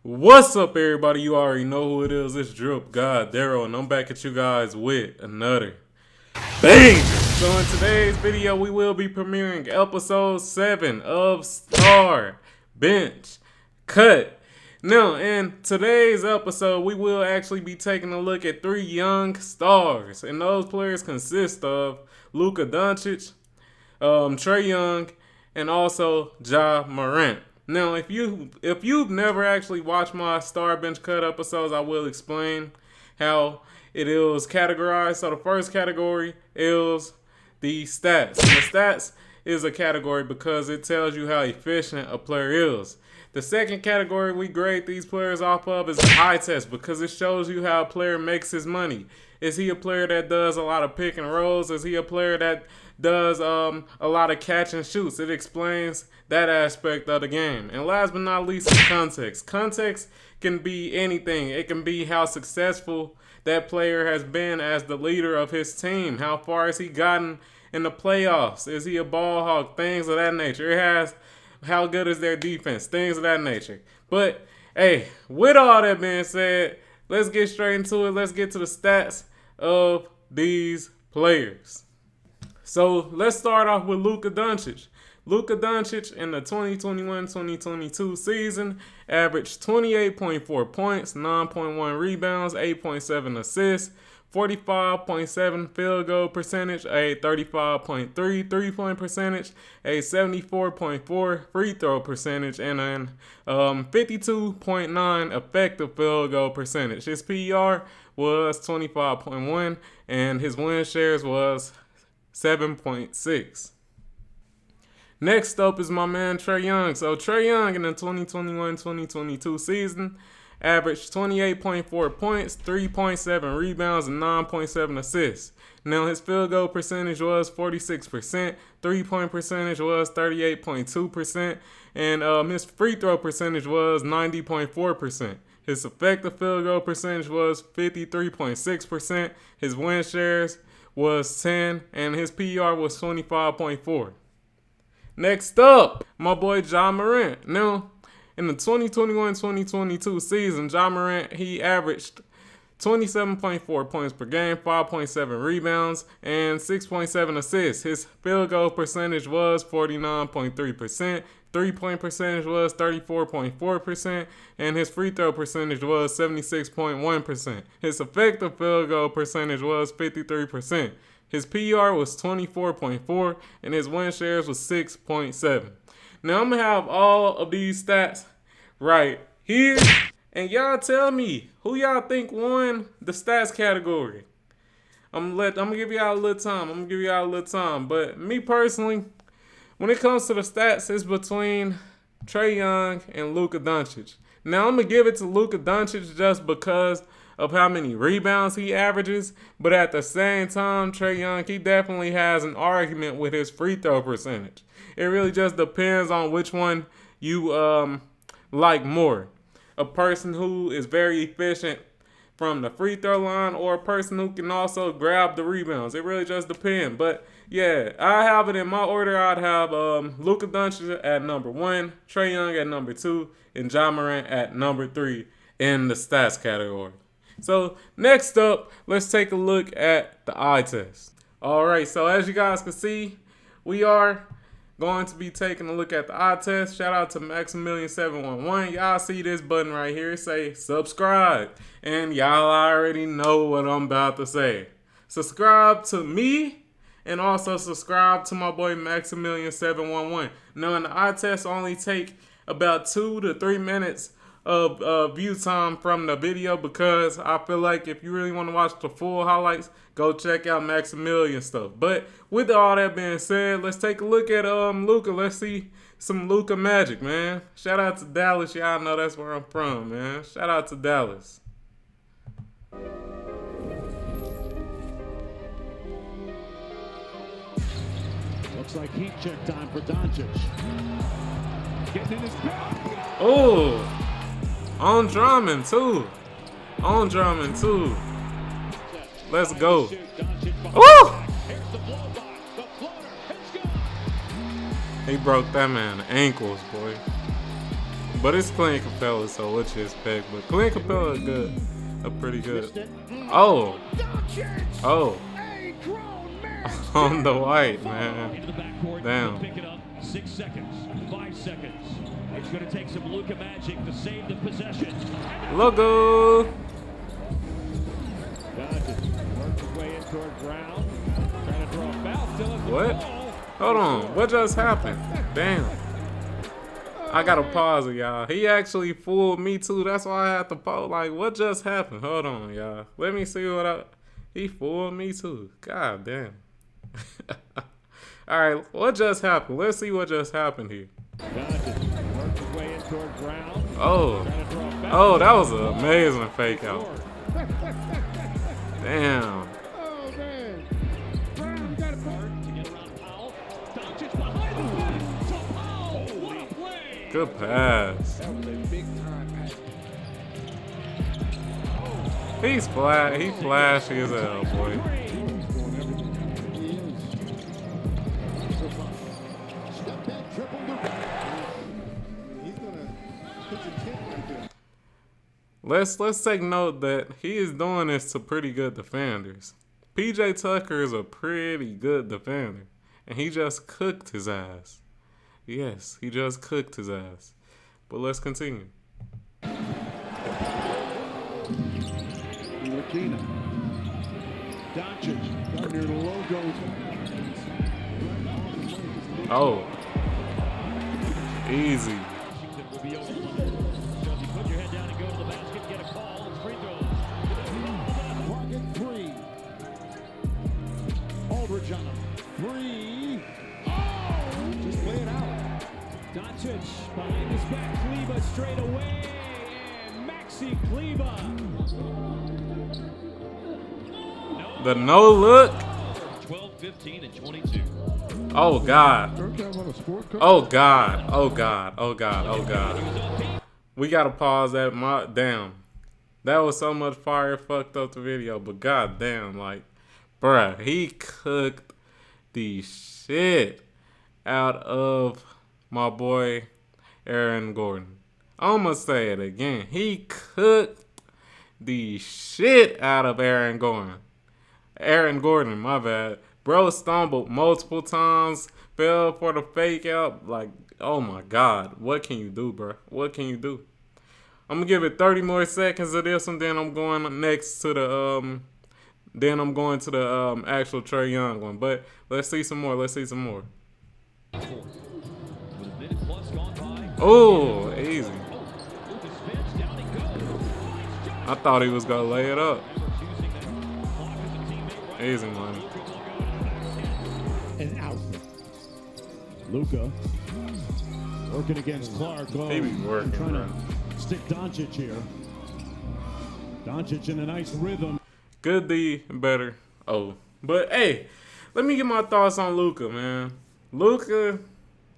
What's up, everybody? You already know who it is. It's DripGodDero, and I'm back at you guys with another bang. So in today's video, we will be premiering episode 7 of Star Bench Cut. Now, in today's episode, we will actually be taking a look at 3 young stars, and those players consist of Luka Doncic, Trey Young, and also Moran. Now, if you've never actually watched my Star Bench Cut episodes, I will explain how it is categorized. So the first category is the stats. And the stats is a category because it tells you how efficient a player is. The second category we grade these players off of is the eye test because it shows you how a player makes his money. Is he a player that does a lot of pick and rolls? Is he a player that does a lot of catch and shoots? It explains that aspect of the game. And last but not least is context. Context can be anything. It can be how successful that player has been as the leader of his team. How far has he gotten in the playoffs? Is he a ball hawk? Things of that nature. It has how good is their defense? Things of that nature. But, hey, with all that being said, let's get straight into it. Let's get to the stats of these players. So let's start off with Luka Doncic. Luka Doncic in the 2021-2022 season averaged 28.4 points, 9.1 rebounds, 8.7 assists, 45.7 field goal percentage, a 35.3 3-point percentage, a 74.4 free throw percentage, and an 52.9 effective field goal percentage. His PER was 25.1, and his win shares was 7.6. Next up is my man Trey Young. So Trey Young in the 2021-2022 season averaged 28.4 points, 3.7 rebounds, and 9.7 assists. Now his field goal percentage was 46%, 3-point percentage was 38.2%, and his free throw percentage was 90.4%. His effective field goal percentage was 53.6%. His win shares was 10, and his PER was 25.4. Next up, my boy Moran. Now, in the 2021-2022 season, Moran, he averaged 27.4 points per game, 5.7 rebounds, and 6.7 assists. His field goal percentage was 49.3%, 3-point percentage was 34.4%, and his free throw percentage was 76.1%. His effective field goal percentage was 53%. His PER was 24.4, and his win shares was 6.7. Now, I'm going to have all of these stats right here, and y'all tell me who y'all think won the stats category. I'm gonna give y'all a little time. But me personally, when it comes to the stats, it's between Trey Young and Luka Doncic. Now, I'm going to give it to Luka Doncic just because of how many rebounds he averages, but at the same time, Trey Young, he definitely has an argument with his free throw percentage. It really just depends on which one you like more. A person who is very efficient from the free throw line, or a person who can also grab the rebounds. It really just depends. But yeah, I have it in my order. I'd have Luka Doncic at number 1, Trey Young at number 2, and Moran at number 3 in the stats category. So next up, let's take a look at the eye test. All right, so as you guys can see, we are going to be taking a look at the eye test. Shout out to Maximilian711. Y'all see this button right here, say subscribe. And y'all already know what I'm about to say. Subscribe to me and also subscribe to my boy Maximilian711. Now, in the eye test only take about 2 to 3 minutes of view time from the video, because I feel like if you really want to watch the full highlights, go check out Maximilian stuff. But with all that being said, let's take a look at Luka. Let's see some Luka magic, man. Shout out to Dallas. Y'all know that's where I'm from, man. Shout out to Dallas. Looks like heat check time for Doncic. Getting in his back. Oh, on Drummond too. Let's go. Woo! He broke that man's ankles, boy. But it's Clint Capella, so what you expect? But Clint Capella is good. Pretty good. Oh. Oh. On the white, man. Damn. 6 seconds, 5 seconds. It's going to take some Luka magic to save the possession. Logo. What? Hold on. What just happened? Damn. I gotta pause it, y'all. He actually fooled me too. That's why I had to pause. Like, what just happened? Hold on, y'all. Let me see what he fooled me too. God damn. All right, what just happened? Let's see what just happened here. Oh, that was an amazing fake out. Damn. Good pass. He's flat. He flashy as hell, boy. Let's take note that he is doing this to pretty good defenders. PJ Tucker is a pretty good defender, and he just cooked his ass. Yes, he just cooked his ass. But let's continue. Oh, easy. Three. Oh, just play it out. Doncic behind his back. Kleber straight away. And Maxi Kleber. The no look. 12, 15, and 22. Oh God. Oh God. Oh God. Oh God. Oh God. We gotta pause that. Damn. That was so much fire. Fucked up the video. But God damn, like, bruh, he cooked the shit out of my boy Aaron Gordon. I'm gonna say it again. He cooked the shit out of Aaron Gordon. Aaron Gordon, my bad. Bro stumbled multiple times, fell for the fake out. Like, oh my God. What can you do, bro? What can you do? I'm gonna give it 30 more seconds of this, and then I'm going next to the actual Trey Young one. But let's see some more. Let's see some more. Oh, easy. I thought he was gonna lay it up. Easy money. And out. Luka working against Clark. He be working, trying bro. to stick Doncic here. Doncic in a nice rhythm. Good D, better. Oh, but hey, let me get my thoughts on Luka, man. Luka,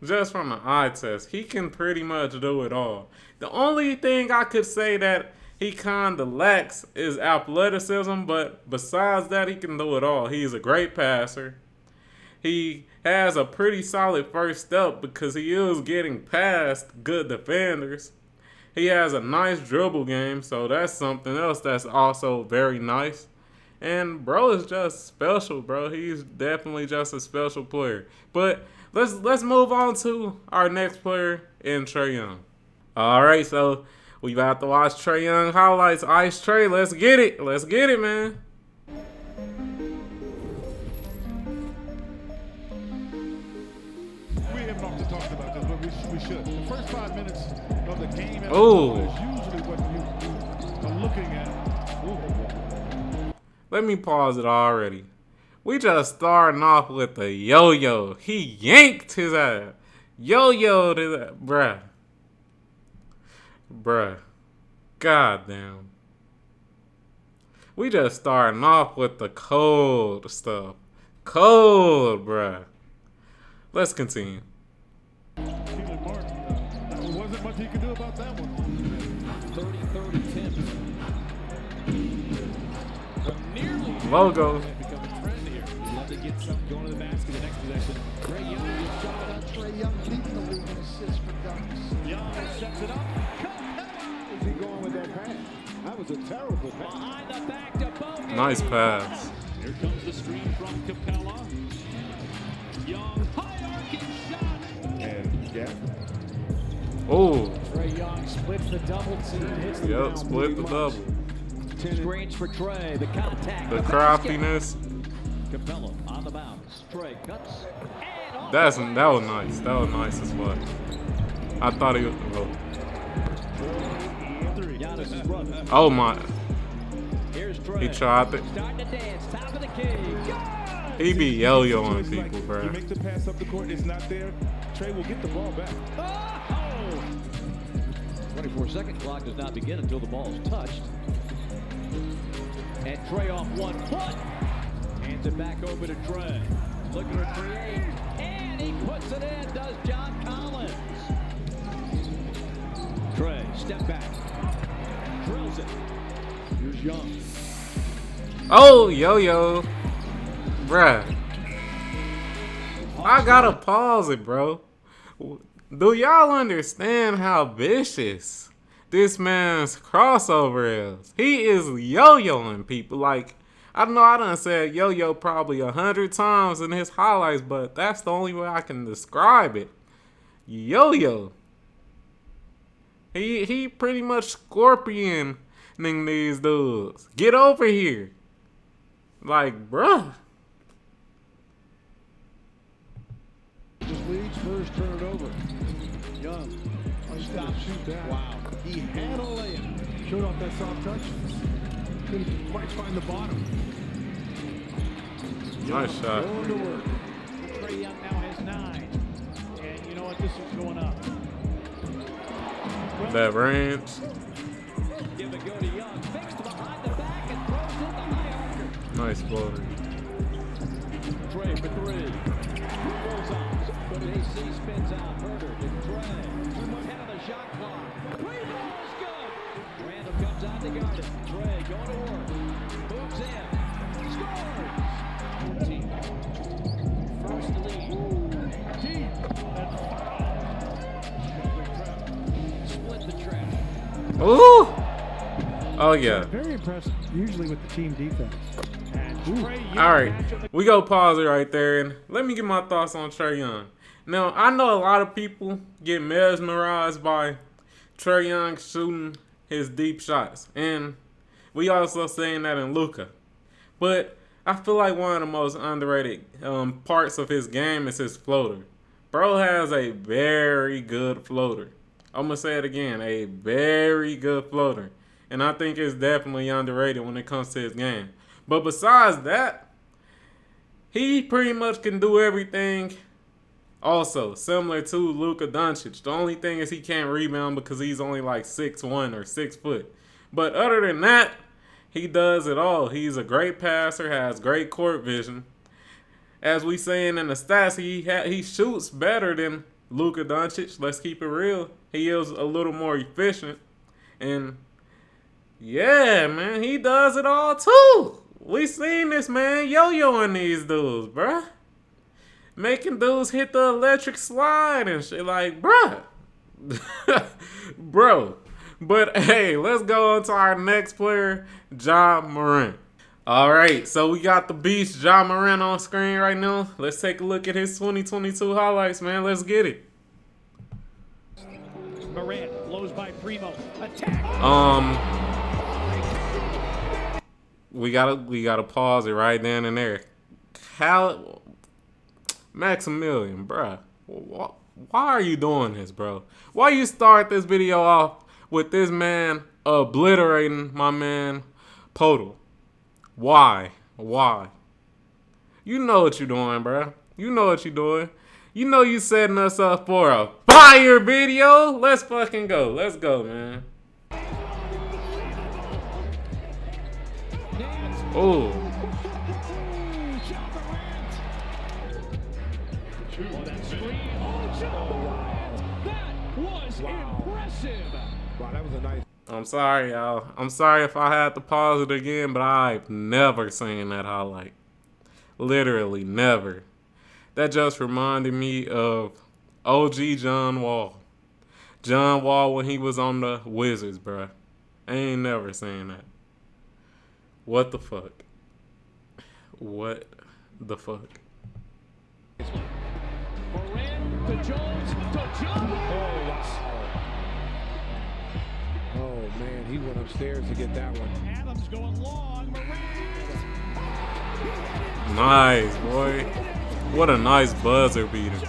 just from an eye test, he can pretty much do it all. The only thing I could say that he kind of lacks is athleticism, but besides that, he can do it all. He's a great passer. He has a pretty solid first step because he is getting past good defenders. He has a nice dribble game, so that's something else that's also very nice. And bro is just special, bro. He's definitely just a special player. But let's move on to our next player in Trey Young. All right, so we about to watch Trey Young highlights. Ice Trey, let's get it. Let's get it, man. We have not talked about this, but we should. The first 5 minutes of the game is usually what you are looking at. Let me pause it already. We just starting off with the yo-yo. He yanked his ass. Yo-yo to that. Bruh. Goddamn. We just starting off with the cold stuff. Cold, bruh. Let's continue. There wasn't much he could do about that one. 30-30-10. Logo. Become a trend here. He'd love to get something going to the basket the next possession. Trey Young gets shot Trey Young leading the league in assists for dunks. Young sets it up. Is he going with that pass? That was a terrible pass. Behind the back to Bogey. Nice pass. Here comes the screen from Capella. Young, high arcing shot. And yeah. Oh, Trey Young splits the double team. Hits the yep, ground split the pretty double. much. Screens for Trey. The contact. The basket. craftiness. Capella on the bounce. Trey cuts. And off That the was nice. That was nice as fuck. I thought he was. Giannis' brother. Oh my. Here's Trey. He tried it. Starting to dance. Top of the key. Good! He be yo-yoing Situations people, like bro. You make the pass up the court, it's not there. Trey will get the ball back. Oh! 24-second clock does not begin until the ball is touched. And Trey off 1 foot. Hands it back over to Trey. Looking to create. And he puts it in, does John Collins. Trey, step back. Drills it. Here's Young. Oh, yo-yo. Bruh. I gotta pause it, bro. Do y'all understand how vicious this man's crossover is? He is yo-yoing people. Like, I know I done said yo-yo probably 100 times in his highlights, but that's the only way I can describe it. Yo-yo. He pretty much scorpioning these dudes. Get over here. Like, bruh. Just leads first, turn it over. Young. Stop, shoot that. Wow. He had a layup. Showed off that soft touch. Couldn't quite find the bottom. Nice shot. Going to work. Trey Young now has 9. And you know what? This is going up. That range. Give it go to Young. Fixed behind the back and throws in the high archer. Nice floater. Trey for 3. Rolls out. But AC spins out. Murder to Trey. 10 of the shot clock. 3 balls good. Randall comes out to guard it. Trey going to work. Moves in. Scores. 14. First lead. Deep. And foul. Split the trap. Ooh! Oh, yeah. Very impressive, usually with the team defense. All right, we go pause it right there, and let me get my thoughts on Trey Young. Now, I know a lot of people get mesmerized by Trey Young shooting his deep shots, and we also saying that in Luka. But I feel like one of the most underrated parts of his game is his floater. Bro has a very good floater. I'm going to say it again, a very good floater. And I think it's definitely underrated when it comes to his game. But besides that, he pretty much can do everything also, similar to Luka Doncic. The only thing is he can't rebound because he's only like 6'1" or 6 foot. But other than that, he does it all. He's a great passer, has great court vision. As we saying in the stats, he shoots better than Luka Doncic. Let's keep it real. He is a little more efficient. And yeah, man, he does it all too. We seen this man yo-yoing these dudes, bruh. Making dudes hit the electric slide and shit like, bruh. Bro. But hey, let's go on to our next player, Moran. All right, so we got the beast Moran on screen right now. Let's take a look at his 2022 highlights, man. Let's get it. Morant blows by Primo. Attack. We gotta pause it right then and there. Maximilian, bruh, why are you doing this, bro? Why you start this video off with this man obliterating my man Podol? Why? You know what you're doing, bruh. You know what you're doing. You know you setting us up for a fire video. Let's fucking go. Let's go, man. Oh. That screen. Oh, that was impressive. Wow, that was a nice. I'm sorry, y'all. I'm sorry if I had to pause it again, but I've never seen that highlight. Literally never. That just reminded me of OG John Wall. John Wall when he was on the Wizards, bruh. I ain't never seen that. What the fuck? What the fuck? Moran to Jones to Jones. Oh, man, he went upstairs to get that one. Adams going long. Moran. Nice, boy. What a nice buzzer beater.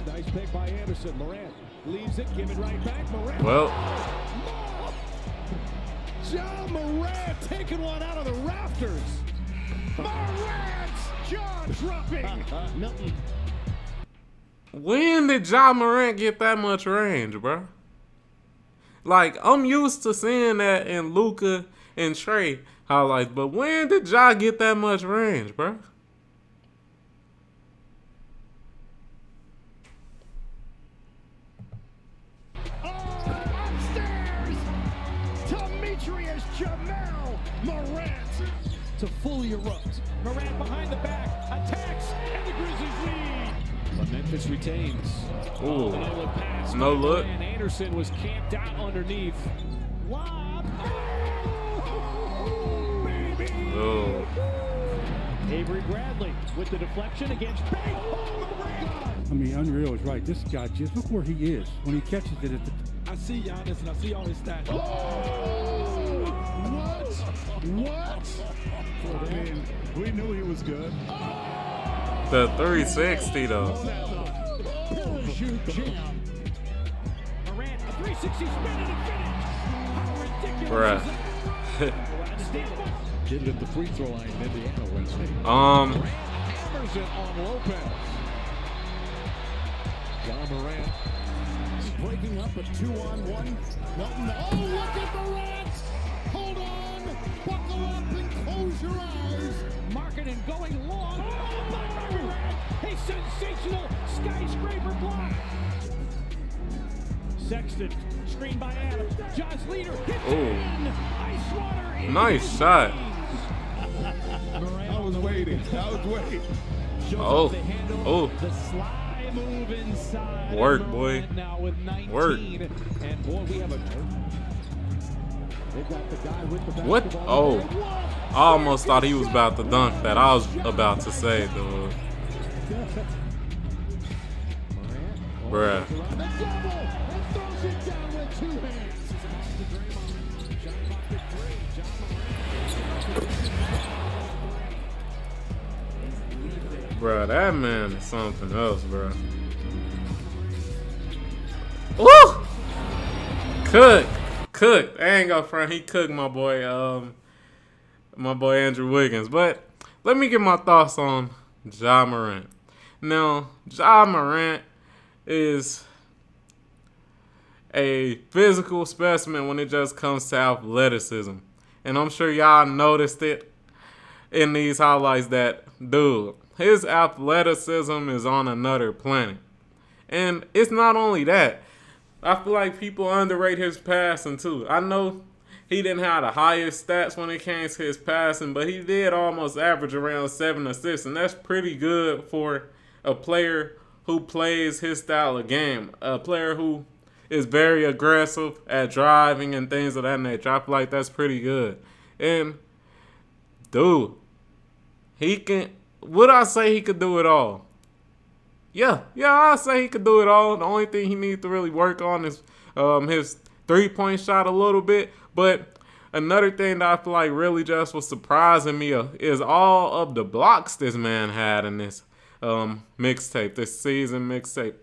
Nice pick by Anderson. Moran leaves it, give it right back. Moran. Well, John Moran taking one out of the rafters. Morant's jaw dropping. Milton. when did Ja Morant get that much range, bro? Like, I'm used to seeing that in Luka and Trae highlights, but when did Ja get that much range, bro? Upstairs. Demetrius Jamel Morant to fully erupt. Morant behind the back attacks, and the Grizzlies lead. But Memphis retains. Ooh. The no-look pass. No look. And Anderson was camped out underneath. Lob. Oh, baby. Oh. Avery Bradley with the deflection against Bay. Oh, Morant. I mean, unreal is right. This guy, just look where he is. When he catches it, I see Giannis and I see all his stats. What? I mean, we knew he was good. The 360, though. Parachute jam. Morant, a 360 spin and a finish. How ridiculous Bruh. is that? Did it at the free throw line in Indiana Wednesday. Hammers it on Lopez. John Morant. Breaking up a 2-on-1. Milton. Oh, look at Morant. Hold on. Buckle up and close your eyes. Marketing going long. Oh, by Morant. A sensational skyscraper block. Sexton, screen by Adams. John's leader hits Ooh. in. Ice water in Nice shot. I was waiting. Oh. Oh. The sly move inside. Work, boy. Now with 19. Work. And boy, we have a. They've got the guy with the What? basketball. Oh. I almost thought he was about to dunk that. I was about to say, dude. Bruh. The double and throws it down with two hands. Bruh, that man is something else, bruh. Woo! Cooked. I ain't gonna front. He cooked my boy Andrew Wiggins. But let me get my thoughts on Ja Morant. Now, Ja Morant is a physical specimen when it just comes to athleticism. And I'm sure y'all noticed it in these highlights that, dude, his athleticism is on another planet. And it's not only that. I feel like people underrate his passing too. I know he didn't have the highest stats when it came to his passing, but he did almost average around 7 assists, and that's pretty good for a player who plays his style of game. A player who is very aggressive at driving and things of that nature. I feel like that's pretty good. And, dude, he can... Would I say he could do it all? Yeah, I'll say he could do it all. The only thing he needs to really work on is his three-point shot a little bit. But another thing that I feel like really just was surprising me is all of the blocks this man had in this mixtape, this season mixtape,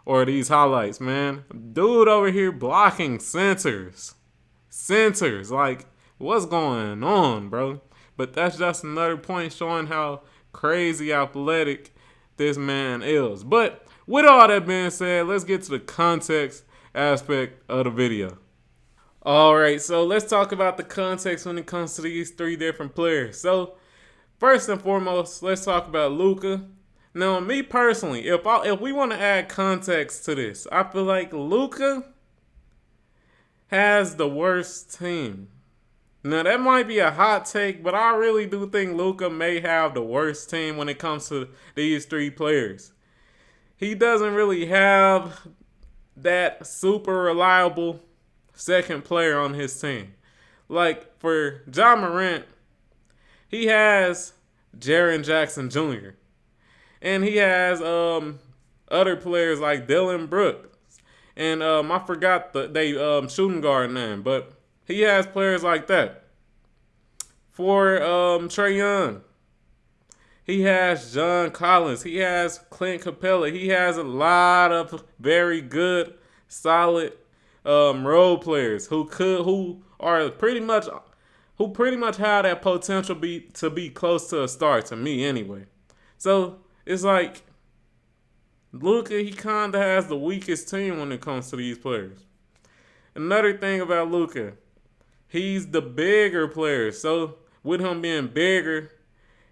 or these highlights, man. Dude over here blocking centers. Like, what's going on, bro? But that's just another point showing how crazy athletic this man is. But with all that being said, let's get to the context aspect of the video. Alright, so let's talk about the context when it comes to these three different players. So, first and foremost, let's talk about Luka. Now, me personally, if we want to add context to this, I feel like Luka has the worst team. Now, that might be a hot take, but I really do think Luka may have the worst team when it comes to these three players. he doesn't really have that super reliable second player on his team. Like for Morant, he has Jaren Jackson Jr. and he has other players like Dylan Brooks, and I forgot they shooting guard name, but he has players like that. For Trey Young, he has John Collins, he has Clint Capella, he has a lot of very good, solid role players who pretty much have that potential to be close to a star to me anyway. So it's like Luka, he kind of has the weakest team when it comes to these players. Another thing about Luka, he's the bigger player. So with him being bigger,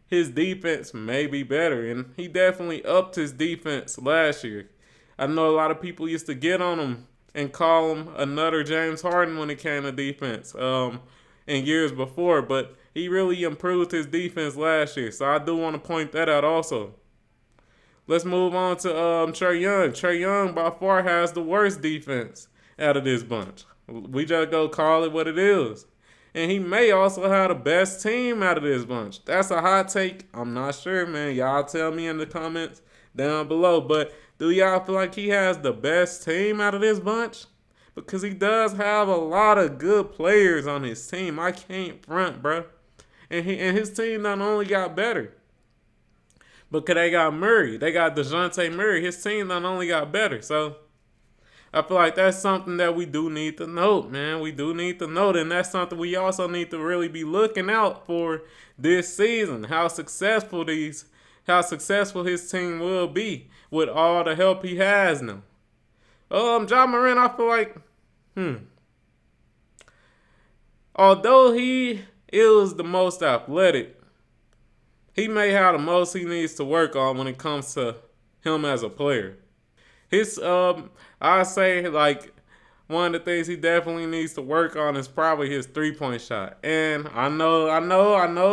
his defense may be better. And he definitely upped his defense last year. I know a lot of people used to get on him and call him another James Harden when it came to defense in years before. But he really improved his defense last year. So I do want to point that out also. Let's move on to Trey Young. Trey Young by far has the worst defense out of this bunch. We just go call it what it is. And he may also have the best team out of this bunch. That's a hot take. I'm not sure, man. Y'all tell me in the comments down below. But do y'all feel like he has the best team out of this bunch? Because he does have a lot of good players on his team. I can't front, bro. And his team not only got better, because they got Murray. They got DeJounte Murray. His team not only got better. So I feel like that's something that we do need to note, man. We do need to note, and that's something we also need to really be looking out for this season. How successful his team will be with all the help he has now. Moran, I feel like, although he is the most athletic, he may have the most he needs to work on when it comes to him as a player. I say like one of the things he definitely needs to work on is probably his 3-point shot. And I know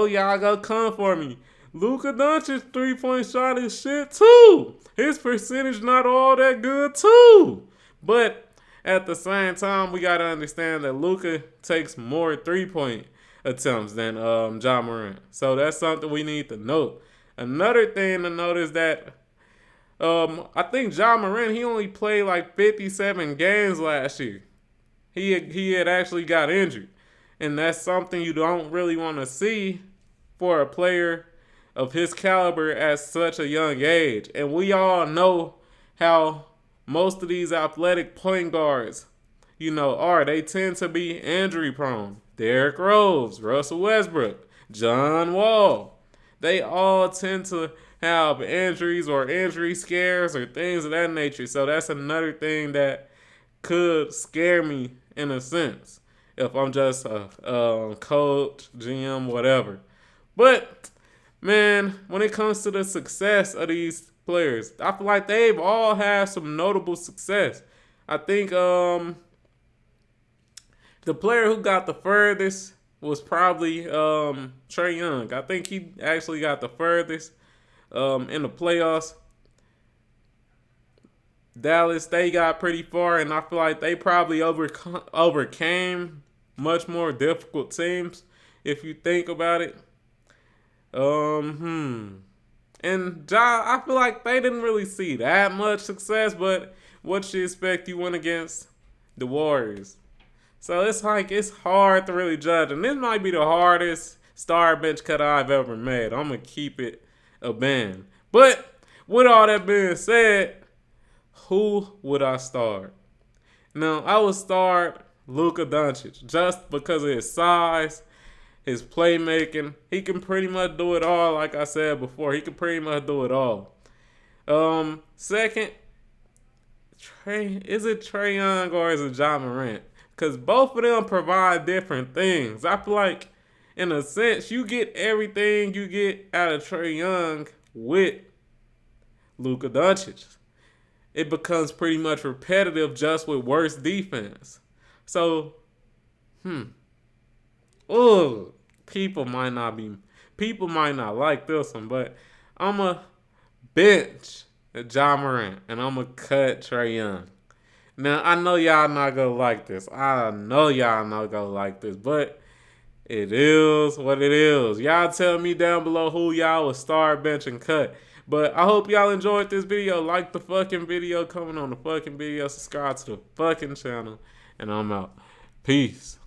y'all gonna come for me. Luka Doncic 3-point shot is shit too. His percentage not all that good too. But at the same time, we gotta understand that Luka takes more 3-point attempts than Moran. So that's something we need to note. Another thing to note is that I think Moran, he only played like 57 games last year. He had actually got injured. And that's something you don't really want to see for a player of his caliber at such a young age. And we all know how most of these athletic point guards, are. They tend to be injury prone. Derrick Rose, Russell Westbrook, John Wall. They all tend to have injuries or injury scares or things of that nature. So that's another thing that could scare me in a sense if I'm just a coach, GM, whatever. But, man, when it comes to the success of these players, I feel like they've all had some notable success. I think the player who got the furthest was probably Trey Young. I think he actually got the furthest in the playoffs. Dallas, they got pretty far, and I feel like they probably overcame much more difficult teams if you think about it. And I feel like they didn't really see that much success, but what you expect, you went against the Warriors. So it's hard to really judge, and this might be the hardest star bench cut I've ever made. I'm gonna keep it a band. But with all that being said, who would I start? Now, I would start Luka Doncic just because of his size, his playmaking. He can pretty much do it all, like I said before. He can pretty much do it all. Second, is it Trey Young or is it Morant? Because both of them provide different things. I feel like, in a sense, you get everything you get out of Trey Young with Luka Doncic. It becomes pretty much repetitive just with worse defense. So, people might not like this one, but I'm a bench Moran, and I'm going to cut Trey Young. Now, I know y'all not going to like this. But it is what it is. Y'all tell me down below who y'all would start, bench, and cut. But I hope y'all enjoyed this video. Like the fucking video, comment on the fucking video, subscribe to the fucking channel, and I'm out. Peace.